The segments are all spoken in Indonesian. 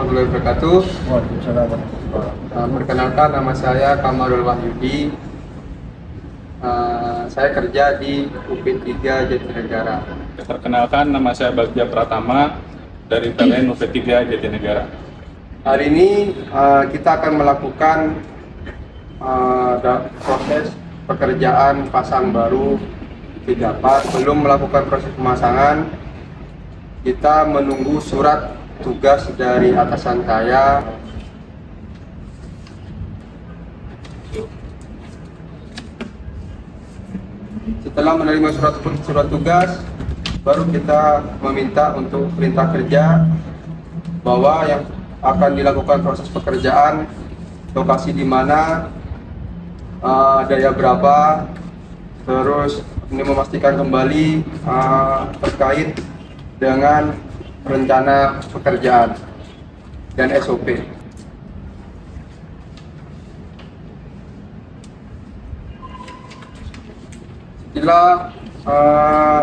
warahmatullahi wabarakatuh. Waalaikumsalam. Perkenalkan, nama saya Kamarul Wahyudi. Saya kerja di UP3 Jatinegara. Perkenalkan, nama saya Bagja Pratama dari PLN UP3 Jatinegara. Hari ini kita akan melakukan proses pekerjaan pasang baru 3 part. Belum melakukan proses pemasangan, kita menunggu surat tugas dari atasan saya. Setelah menerima surat tugas, baru kita meminta untuk perintah kerja bahwa yang akan dilakukan proses pekerjaan, lokasi di mana, daya berapa, terus ini memastikan kembali terkait dengan rencana pekerjaan dan SOP.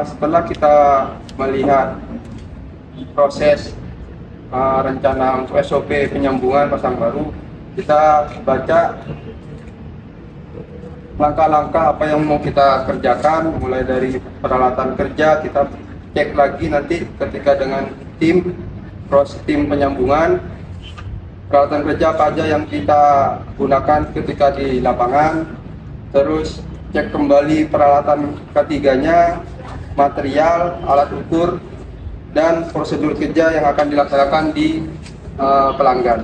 Setelah kita melihat proses rencana untuk SOP penyambungan pasang baru, kita baca langkah-langkah apa yang mau kita kerjakan, mulai dari peralatan kerja. Kita cek lagi nanti ketika dengan tim penyambungan, peralatan kerja apa aja yang kita gunakan ketika di lapangan, terus cek kembali peralatan ketiganya, material, alat ukur, dan prosedur kerja yang akan dilaksanakan di pelanggan.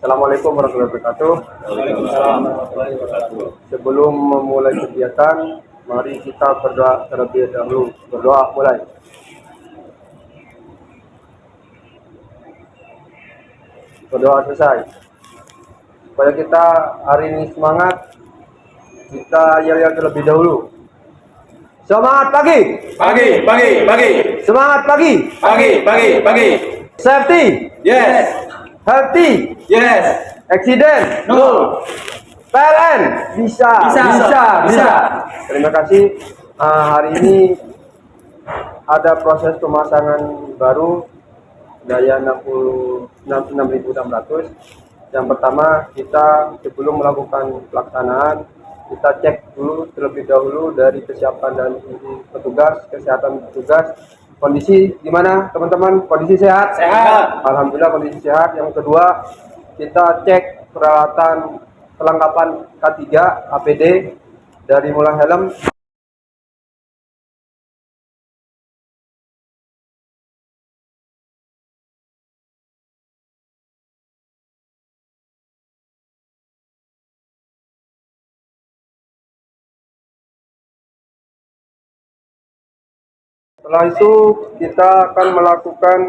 Assalamualaikum warahmatullahi wabarakatuh. Sebelum memulai kegiatan, mari kita berdoa terlebih dahulu. Berdoa mulai. Berdoa selesai. Supaya kita hari ini semangat, kita yel-yel terlebih dahulu. Semangat pagi. Pagi, pagi, pagi, Semangat pagi. pagi, pagi, pagi. Safety. Yes, Healthy. yes. Accident. No. PLN. Bisa. Bisa. Terima kasih. Hari ini ada proses pemasangan baru daya 66.600. Yang pertama, kita sebelum melakukan pelaksanaan, kita cek dulu terlebih dahulu dari kesiapan dan petugas, kesehatan petugas. Kondisi gimana teman-teman? Kondisi sehat? Sehat. Alhamdulillah kondisi sehat. Yang kedua, kita cek peralatan kelengkapan K3 APD dari mulai helm, setelah itu kita akan melakukan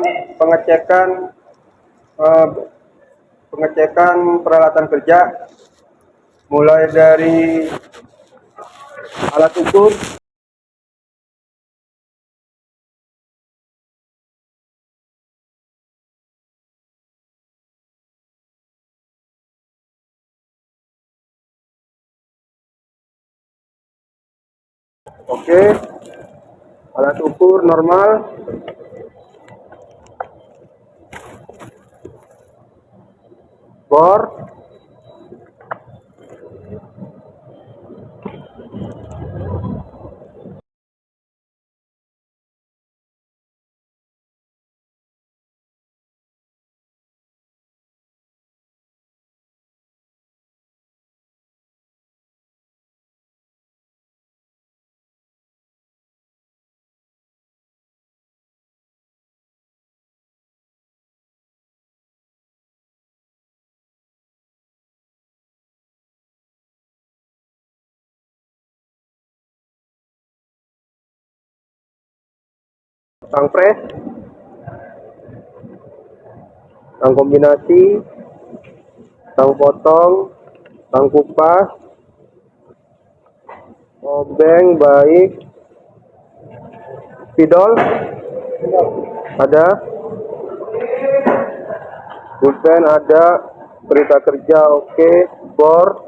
pengecekan peralatan kerja, mulai dari alat ukur, oke, alat ukur normal, bor, tang pres, tang kombinasi, tang potong, tang kupas, obeng baik, spidol ada, pulpen ada, perintah kerja oke, bor,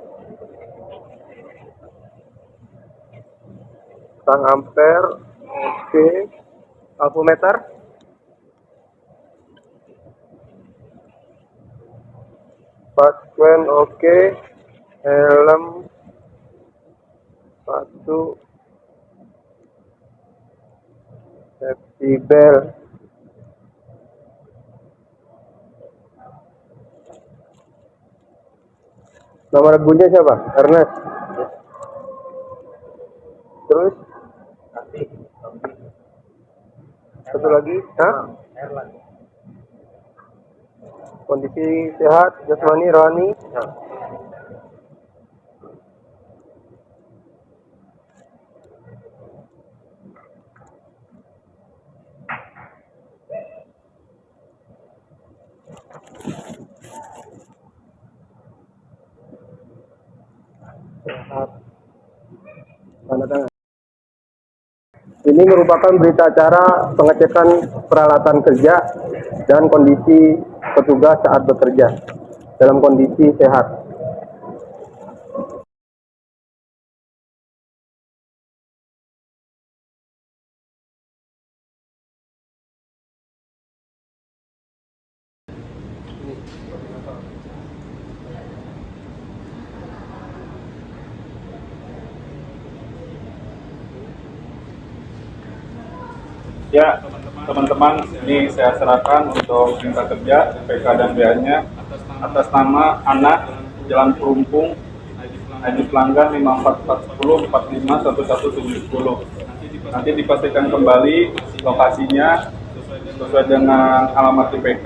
Pasang ampere, oke. Alfometer, pasquen, oke. Helm, sepatu, safety belt. Nomor regunya siapa? Ernest. Terus satu lagi, kondisi sehat, jasmani, rohani. Sehat. Tanda tangan. Ini merupakan berita acara pengecekan peralatan kerja dan kondisi petugas saat bekerja dalam kondisi sehat. Ya, teman-teman, ini saya serahkan untuk perintah kerja PK dan BA-nya atas nama anak Jalan Perumpung, ID pelanggan 5440451170. Nanti dipastikan kembali lokasinya sesuai dengan alamat di PK,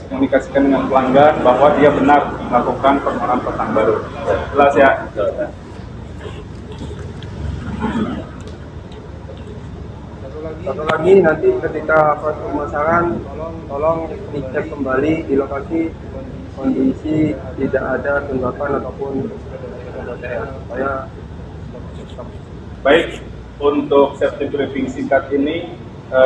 komunikasikan dengan pelanggan bahwa dia benar melakukan permohonan pasang baru. Jelas ya? Satu lagi, nanti ketika proses pemasangan tolong dicek kembali di lokasi kondisi tidak ada tunggakan ataupun pembotol supaya Baik, untuk safety briefing singkat ini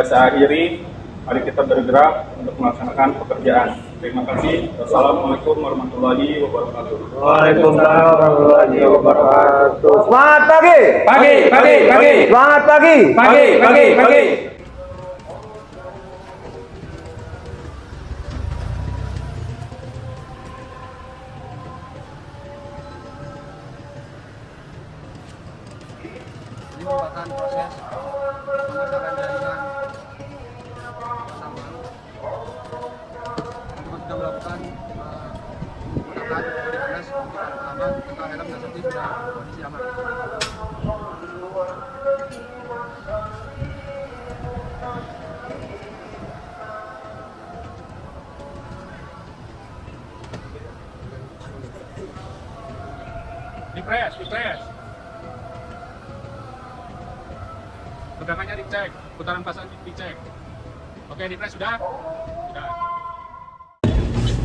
saya akhiri. Mari kita bergerak untuk melaksanakan pekerjaan. Terima kasih. Wassalamualaikum warahmatullahi wabarakatuh. Waalaikumsalam warahmatullahi wabarakatuh. Semangat pagi. Pagi, pagi, pagi. Semangat pagi. Pagi, pagi, pagi. Ini merupakan proses pengecekan jaringan pertama. Kita sudah melakukan menggunakan kode panas untuk aman, serta helm dan safety sudah kondisi aman. Dipres, dipres. Pegangannya dicek, putaran pasang dicek. Oke, dipres sudah? Sudah.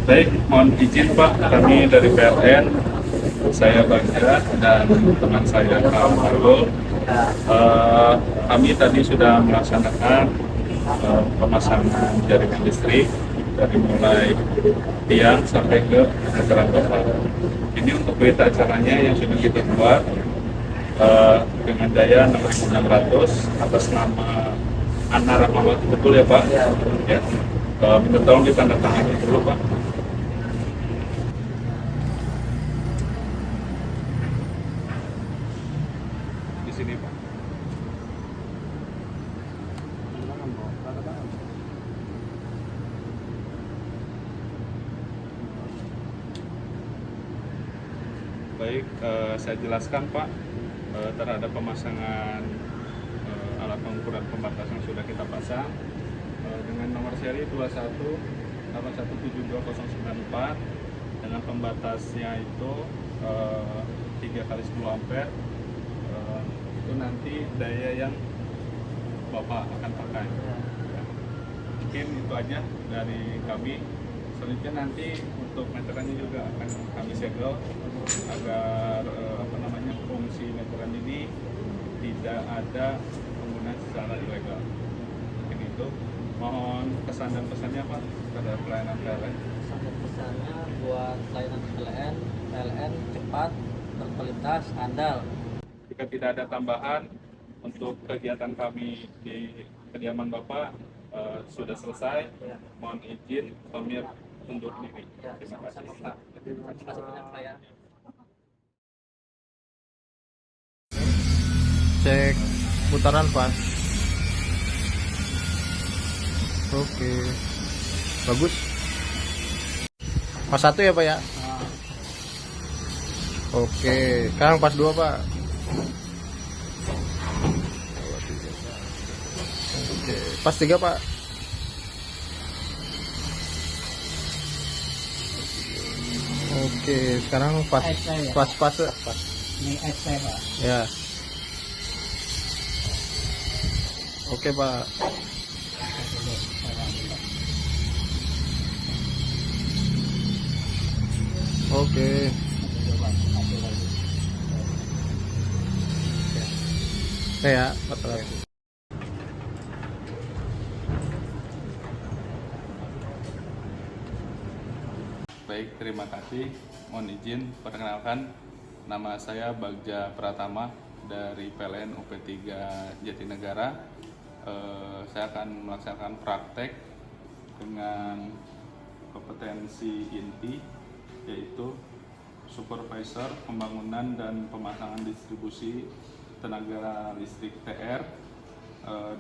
Baik, mohon izin Pak, kami dari PLN, saya Bagja dan teman saya Kamarul. Kami tadi sudah melaksanakan pemasangan jaringan listrik dari mulai tiang sampai ke meteran total. Ini untuk berita acaranya yang sudah kita buat dengan daya 6.600 atas nama Anna Rahmawati, betul ya Pak? Ya. Minta tolong ditandatangani dulu Pak. Di sini Pak. Baik, saya jelaskan Pak terhadap pemasangan alat pengukuran pembatas yang sudah kita pasang dengan nomor seri 21817294 dengan pembatasnya itu 3 kali 10 ampere. Itu nanti daya yang Bapak akan pakai. Ya. Mungkin itu aja dari kami. Selanjutnya nanti untuk meterannya juga akan kami segel agar fungsi meteran ini tidak ada penggunaan secara ilegal. Mungkin itu. Mohon pesan dan pesannya Pak pada pelayanan PLN. Pesan dan pesannya buat layanan PLN cepat, berkualitas, andal. Jika tidak ada tambahan, untuk kegiatan kami di kediaman Bapak sudah selesai. Ya. Mohon izin kami undur diri. Ya, Terima kasih. sama-sama, Pak. Terima kasih banyak, Pak ya. Cek putaran pas. Oke, bagus. Pas 1 ya Pak ya. Oke, sekarang pas 2 Pak. Oke, pas 3 Pak. Oke, sekarang pas pas. Ini saya, Pak. Ya. Oke Pak. Oke. Ya, betul. Baik, terima kasih. Mohon izin perkenalkan, nama saya Bagja Pratama dari PLN UP3 Jatinegara. Saya akan melaksanakan praktek dengan kompetensi inti, yaitu supervisor pembangunan dan pemasangan distribusi tenaga listrik TR.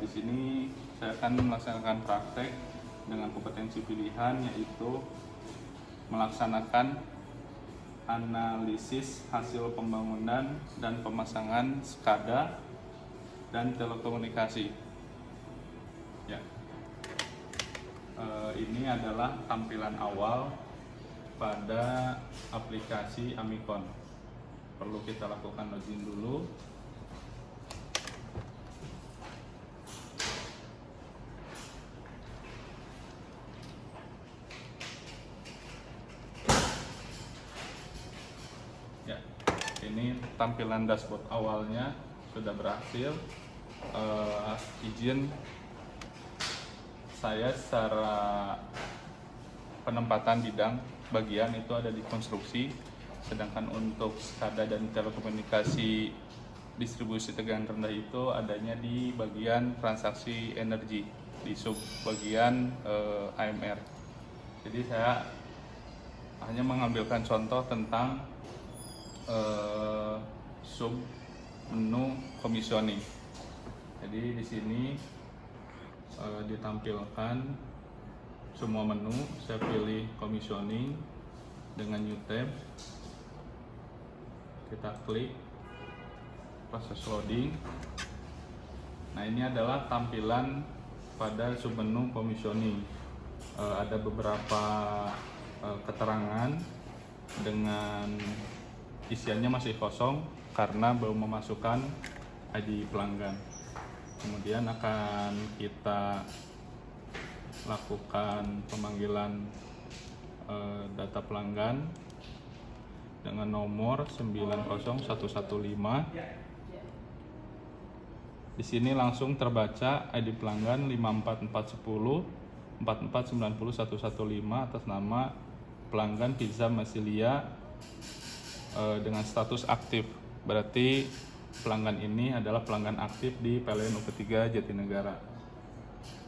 Di sini saya akan melaksanakan praktek dengan kompetensi pilihan, yaitu melaksanakan analisis hasil pembangunan dan pemasangan SCADA dan telekomunikasi. Ya. Ini adalah tampilan awal pada aplikasi Amikon. Perlu kita lakukan login dulu. Ya, ini tampilan dashboard awalnya sudah berhasil. Izin saya secara penempatan bidang bagian itu ada di konstruksi, sedangkan untuk SCADA dan telekomunikasi distribusi tegangan rendah itu adanya di bagian transaksi energi di sub bagian AMR. Jadi saya hanya mengambilkan contoh tentang sub menu commissioning. Jadi di sini ditampilkan semua menu. Saya pilih commissioning dengan new tab. Kita klik proses loading. Nah, ini adalah tampilan pada sub menu commissioning. Ada beberapa keterangan dengan isiannya masih kosong karena belum memasukkan ID pelanggan. Kemudian akan kita lakukan pemanggilan data pelanggan dengan nomor 90115. Di sini langsung terbaca ID pelanggan 54410 4490115 atas nama pelanggan Pizza Masilia dengan status aktif. Berarti pelanggan ini adalah pelanggan aktif di PLN UP3 Jatinegara.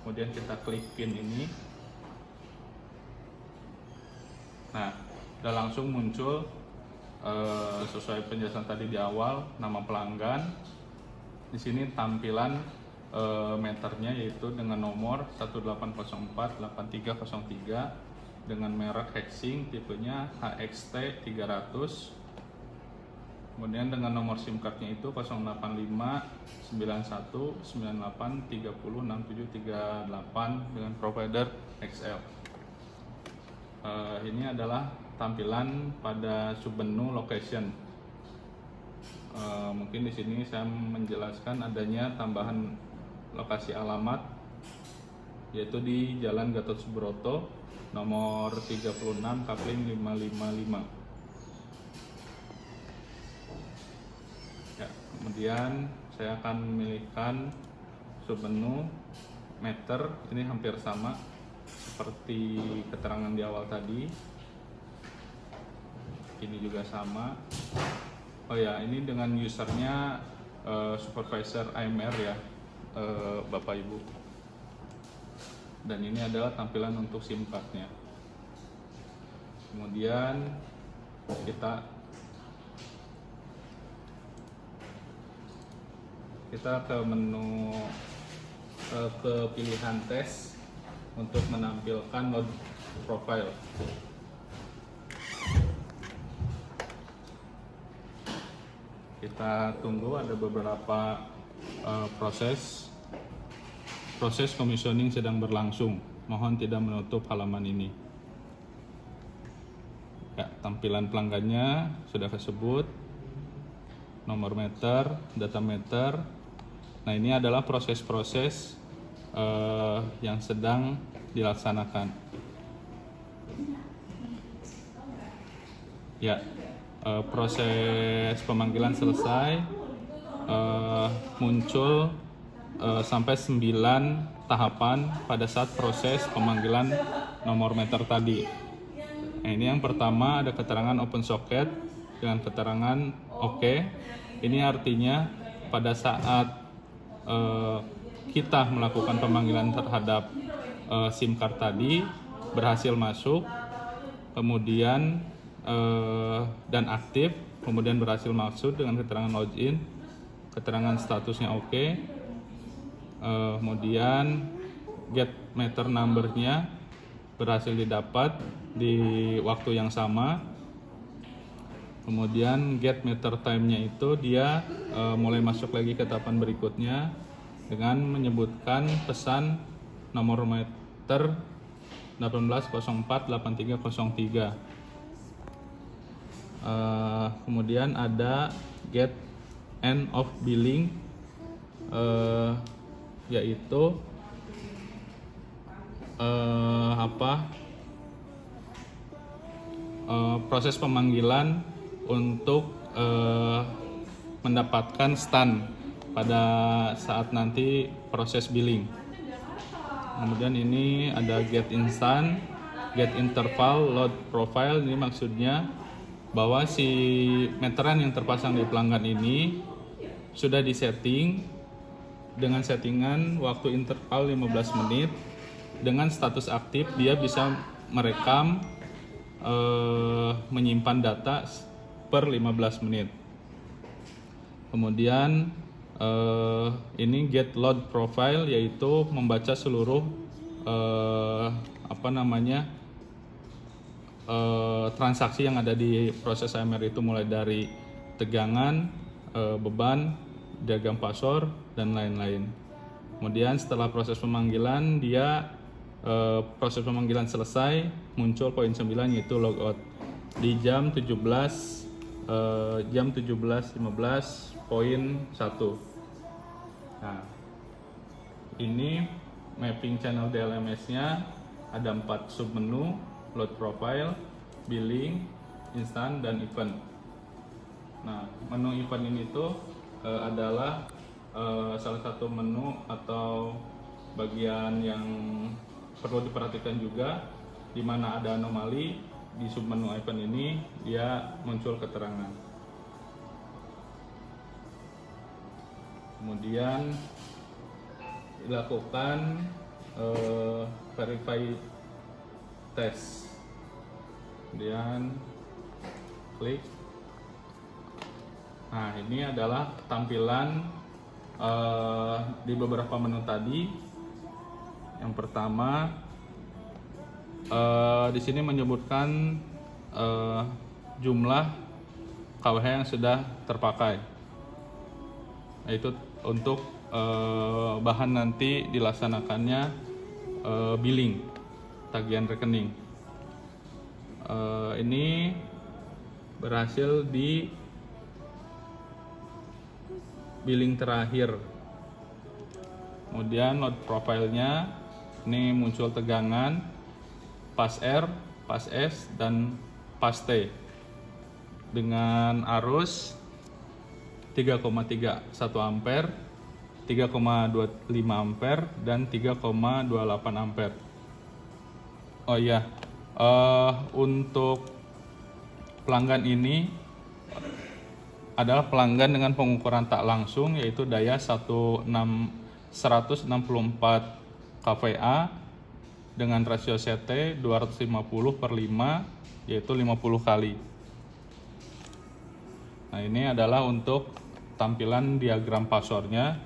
Kemudian kita klik pin ini. Nah, udah langsung muncul sesuai penjelasan tadi di awal, nama pelanggan. Di sini tampilan meternya yaitu dengan nomor 18048303 dengan merek Hexing, tipenya HXT 300. Kemudian dengan nomor SIM cardnya itu 0859198306738 dengan provider XL. Ini adalah tampilan pada submenu location. Mungkin di sini saya menjelaskan adanya tambahan lokasi alamat, yaitu di Jalan Gatot Subroto nomor 36 Kapling 555. Ya, kemudian saya akan memilihkan submenu meter. Ini hampir sama seperti keterangan di awal tadi. Ini juga sama. Oh ya, ini dengan usernya supervisor AMR ya, Bapak Ibu. Dan ini adalah tampilan untuk SIM cardnya. Kemudian kita ke menu ke pilihan tes untuk menampilkan load profile. Kita tunggu, ada beberapa proses commissioning sedang berlangsung. Mohon tidak menutup halaman ini. Ya, tampilan pelanggannya sudah tersebut, nomor meter, data meter. Nah, ini adalah proses-proses yang sedang dilaksanakan. Ya, proses pemanggilan selesai, muncul sampai 9 tahapan pada saat proses pemanggilan nomor meter tadi. Nah, ini yang pertama ada keterangan open socket dengan keterangan oke. Ini artinya pada saat kita melakukan pemanggilan terhadap SIM card tadi berhasil masuk, kemudian dan aktif, kemudian berhasil masuk dengan keterangan login, keterangan statusnya oke, kemudian get meter number-nya berhasil didapat di waktu yang sama. Kemudian get meter time-nya itu dia mulai masuk lagi ke tahapan berikutnya dengan menyebutkan pesan nomor meter 18048303. Kemudian ada get end of billing, yaitu proses pemanggilan untuk mendapatkan stand pada saat nanti proses billing. Kemudian ini ada get instant, get interval, load profile. Ini maksudnya bahwa si meteran yang terpasang di pelanggan ini sudah disetting dengan settingan waktu interval 15 menit. Dengan status aktif dia bisa merekam, menyimpan data per 15 menit. Kemudian ini get load profile, yaitu membaca seluruh transaksi yang ada di proses AMR itu, mulai dari tegangan, beban, diagram pasor, dan lain-lain. Kemudian setelah proses pemanggilan proses pemanggilan selesai, muncul poin 9 yaitu logout di jam 17.15.1. Nah, ini mapping channel DLMS-nya ada 4 submenu: load profile, billing, instant, dan event. Nah, menu event ini tuh adalah salah satu menu atau bagian yang perlu diperhatikan juga, di mana ada anomali di submenu event ini, dia muncul keterangan. Kemudian dilakukan verify test, kemudian klik. Nah, ini adalah tampilan di beberapa menu tadi. Yang pertama, di sini menyebutkan jumlah KWH yang sudah terpakai, yaitu untuk bahan nanti dilaksanakannya billing, tagihan rekening. Ini berhasil di billing terakhir. Kemudian load profile-nya ini muncul tegangan, pas R, pas S, dan pas T dengan arus 3,31 ampere, 3,25 ampere, dan 3,28 ampere. Oh iya, untuk pelanggan ini adalah pelanggan dengan pengukuran tak langsung, yaitu daya 164 kVA dengan rasio CT 250/5, yaitu 50 kali. Nah, ini adalah untuk tampilan diagram pasornya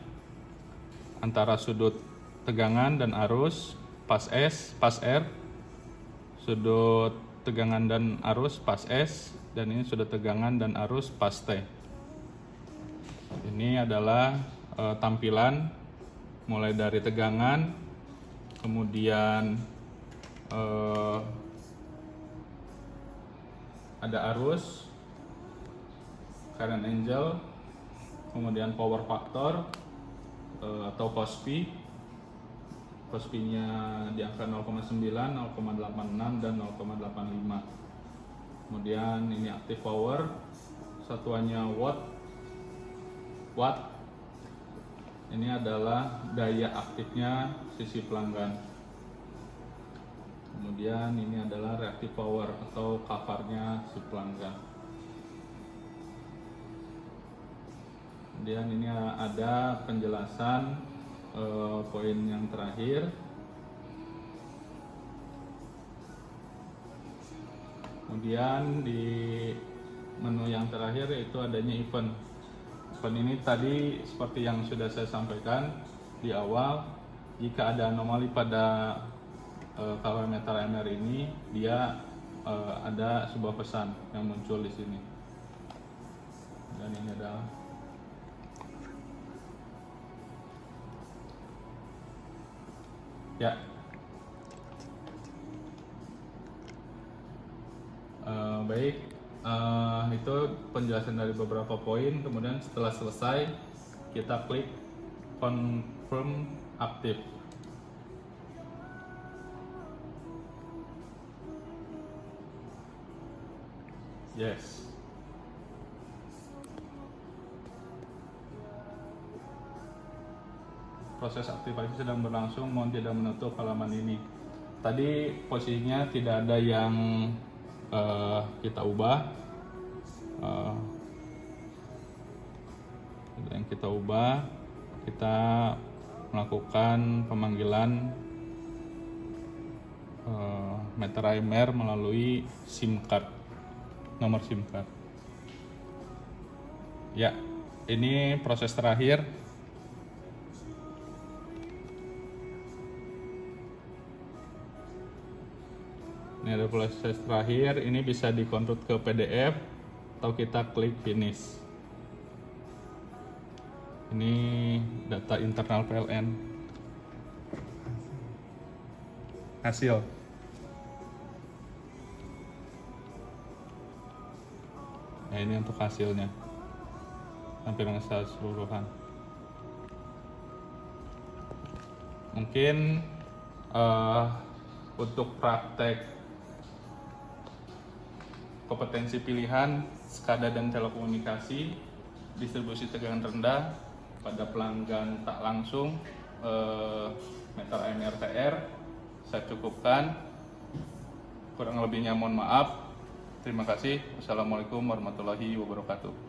antara sudut tegangan dan arus pas S, pas R, sudut tegangan dan arus pas S, dan ini sudut tegangan dan arus pas T. Ini adalah tampilan mulai dari tegangan, kemudian ada arus, current angle, kemudian power factor atau COSPI. COSPI-nya di angka 0,9, 0,86 dan 0,85. Kemudian ini active power, satuannya watt. Ini adalah daya aktifnya sisi pelanggan. Kemudian ini adalah reactive power atau kafarnya si pelanggan. Kemudian ini ada penjelasan poin yang terakhir. Kemudian di menu yang terakhir yaitu adanya event. Event ini tadi seperti yang sudah saya sampaikan di awal, jika ada anomali pada KW meter MR ini, dia ada sebuah pesan yang muncul di sini. Dan ini adalah ya. Baik, itu penjelasan dari beberapa poin. Kemudian setelah selesai, kita klik confirm aktif. Yes. Proses aktivasi sedang berlangsung, mohon tidak menutup halaman ini. Tadi posisinya tidak ada yang kita ubah. Kita melakukan pemanggilan meter AMR melalui SIM card, nomor SIM card. Ya, ini proses terakhir. Ini ada proses terakhir, ini bisa dikonvert ke PDF atau kita klik finish. Ini data internal PLN. Hasil. Nah, ini untuk hasilnya. Tampilan secara keseluruhan. Mungkin untuk praktek kompetensi pilihan SCADA dan telekomunikasi, distribusi tegangan rendah pada pelanggan tak langsung, meter AMR TR, saya cukupkan. Kurang lebihnya mohon maaf. Terima kasih. Wassalamualaikum warahmatullahi wabarakatuh.